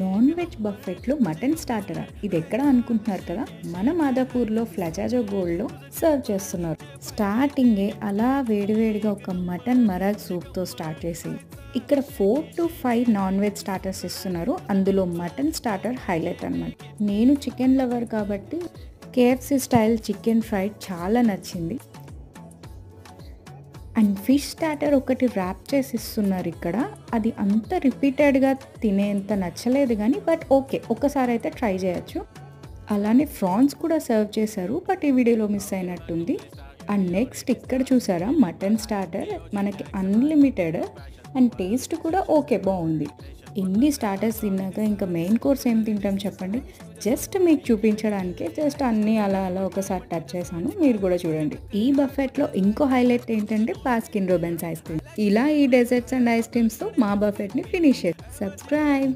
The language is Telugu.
నాన్ వెజ్ బఫెట్లో మటన్ స్టార్టరా ఇది ఎక్కడ అనుకుంటున్నారు కదా, మన మాదాపూర్లో ఫ్లజాజో గోల్డ్లో సర్వ్ చేస్తున్నారు. స్టార్టింగే అలా వేడివేడిగా ఒక మటన్ మరాగ్ సూప్తో స్టార్ట్ చేసి ఇక్కడ 4 to 5 నాన్ వెజ్ స్టార్టర్స్ ఇస్తున్నారు. అందులో మటన్ స్టార్టర్ హైలైట్ అనమాట. నేను చికెన్ లవర్ కాబట్టి కేఎఫ్సి స్టైల్ చికెన్ ఫ్రై చాలా నచ్చింది. అండ్ ఫిష్ స్టార్టర్ ఒకటి ర్యాప్ చేసి ఇస్తున్నారు ఇక్కడ. అది అంత రిపీటెడ్గా తినేంత నచ్చలేదు కానీ బట్ ఓకే, ఒకసారి అయితే ట్రై చేయొచ్చు. అలానే ఫ్రాన్స్ కూడా సర్వ్ చేశారు, బట్ ఈ వీడియోలో మిస్ అయినట్టుంది. అండ్ నెక్స్ట్ ఇక్కడ చూసారా మటన్ స్టార్టర్ మనకి అన్లిమిటెడ్ అండ్ టేస్ట్ కూడా ఓకే, బాగుంది. ఎన్ని స్టార్టర్స్ తిన్నాక ఇంకా మెయిన్ కోర్స్ ఏం తింటాం చెప్పండి. జస్ట్ మీకు చూపించడానికే జస్ట్ అన్నీ అలా అలా ఒకసారి టచ్ చేశాను, మీరు కూడా చూడండి. ఈ బఫెట్లో ఇంకో హైలైట్ ఏంటంటే బాస్కిన్ రోబిన్స్ ఐస్ క్రీమ్. ఇలా ఈ డెజర్ట్స్ అండ్ ఐస్ క్రీమ్స్తో మా బఫెట్ని ఫినిష్ చేస్తాం. సబ్స్క్రైబ్.